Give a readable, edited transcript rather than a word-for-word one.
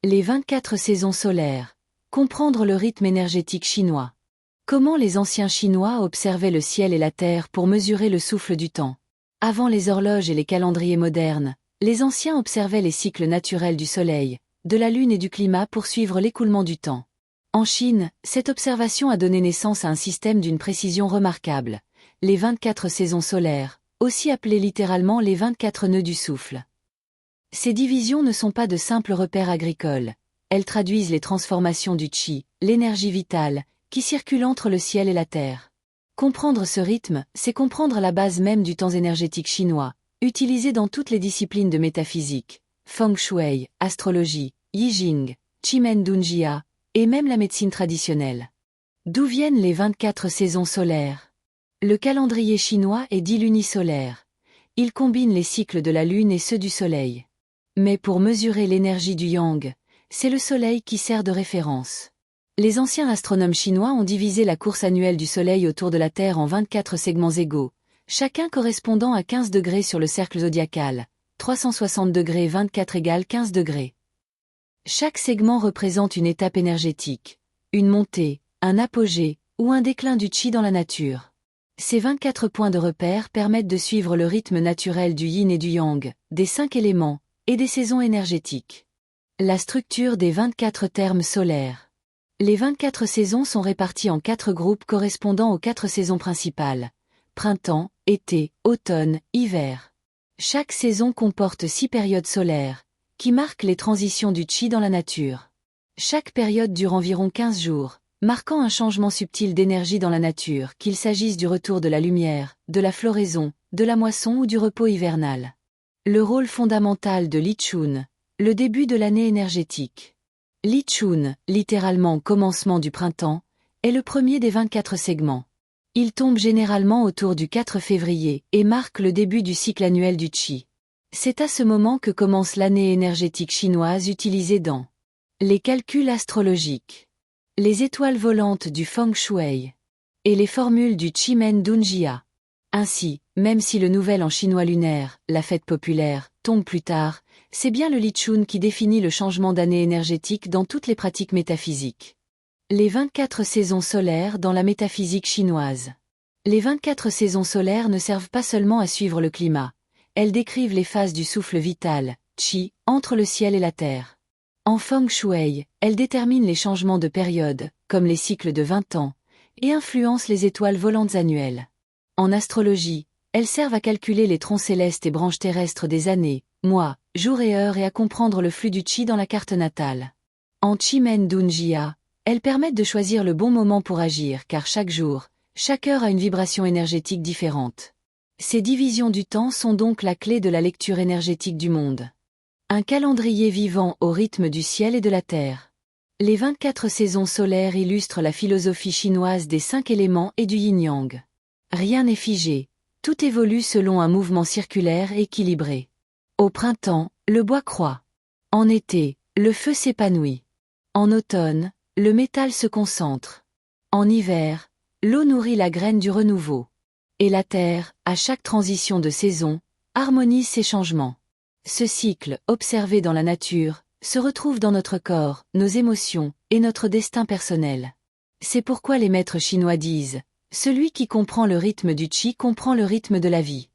Les 24 saisons solaires. Comprendre le rythme énergétique chinois. Comment les anciens Chinois observaient le ciel et la terre pour mesurer le souffle du temps. Avant les horloges et les calendriers modernes, les anciens observaient les cycles naturels du soleil, de la lune et du climat pour suivre l'écoulement du temps. En Chine, cette observation a donné naissance à un système d'une précision remarquable, les 24 saisons solaires, aussi appelées littéralement les 24 nœuds du souffle. Ces divisions ne sont pas de simples repères agricoles, elles traduisent les transformations du qi, l'énergie vitale, qui circule entre le ciel et la terre. Comprendre ce rythme, c'est comprendre la base même du temps énergétique chinois, utilisé dans toutes les disciplines de métaphysique, feng shui, astrologie, yi jing, qimen dunjia, et même la médecine traditionnelle. D'où viennent les 24 saisons solaires? Le calendrier chinois est dit lunisolaire. Il combine les cycles de la lune et ceux du soleil. Mais pour mesurer l'énergie du yang, c'est le soleil qui sert de référence. Les anciens astronomes chinois ont divisé la course annuelle du soleil autour de la Terre en 24 segments égaux, chacun correspondant à 15 degrés sur le cercle zodiacal, 360 degrés 24 égale 15 degrés. Chaque segment représente une étape énergétique, une montée, un apogée, ou un déclin du qi dans la nature. Ces 24 points de repère permettent de suivre le rythme naturel du yin et du yang, des 5 éléments, et des saisons énergétiques. La structure des 24 termes solaires. Les 24 saisons sont réparties en 4 groupes correspondant aux 4 saisons principales. Printemps, été, automne, hiver. Chaque saison comporte 6 périodes solaires, qui marquent les transitions du qi dans la nature. Chaque période dure environ 15 jours, marquant un changement subtil d'énergie dans la nature, qu'il s'agisse du retour de la lumière, de la floraison, de la moisson ou du repos hivernal. Le rôle fondamental de Lichun, le début de l'année énergétique. Lichun, littéralement commencement du printemps, est le premier des 24 segments. Il tombe généralement autour du 4 février et marque le début du cycle annuel du qi. C'est à ce moment que commence l'année énergétique chinoise utilisée dans les calculs astrologiques, les étoiles volantes du feng shui et les formules du qimen dunjia. Ainsi, même si le nouvel an chinois lunaire, la fête populaire, tombe plus tard, c'est bien le Lichun qui définit le changement d'année énergétique dans toutes les pratiques métaphysiques. Les 24 saisons solaires dans la métaphysique chinoise. Les 24 saisons solaires ne servent pas seulement à suivre le climat, elles décrivent les phases du souffle vital, qi, entre le ciel et la terre. En feng shui, elles déterminent les changements de période, comme les cycles de 20 ans, et influencent les étoiles volantes annuelles. En astrologie, elles servent à calculer les troncs célestes et branches terrestres des années, mois, jours et heures et à comprendre le flux du qi dans la carte natale. En qimen dunjia, elles permettent de choisir le bon moment pour agir car chaque jour, chaque heure a une vibration énergétique différente. Ces divisions du temps sont donc la clé de la lecture énergétique du monde. Un calendrier vivant au rythme du ciel et de la terre. Les 24 saisons solaires illustrent la philosophie chinoise des 5 éléments et du yin-yang. Rien n'est figé, tout évolue selon un mouvement circulaire équilibré. Au printemps, le bois croît. En été, le feu s'épanouit. En automne, le métal se concentre. En hiver, l'eau nourrit la graine du renouveau. Et la terre, à chaque transition de saison, harmonise ces changements. Ce cycle, observé dans la nature, se retrouve dans notre corps, nos émotions, et notre destin personnel. C'est pourquoi les maîtres chinois disent: celui qui comprend le rythme du qi comprend le rythme de la vie.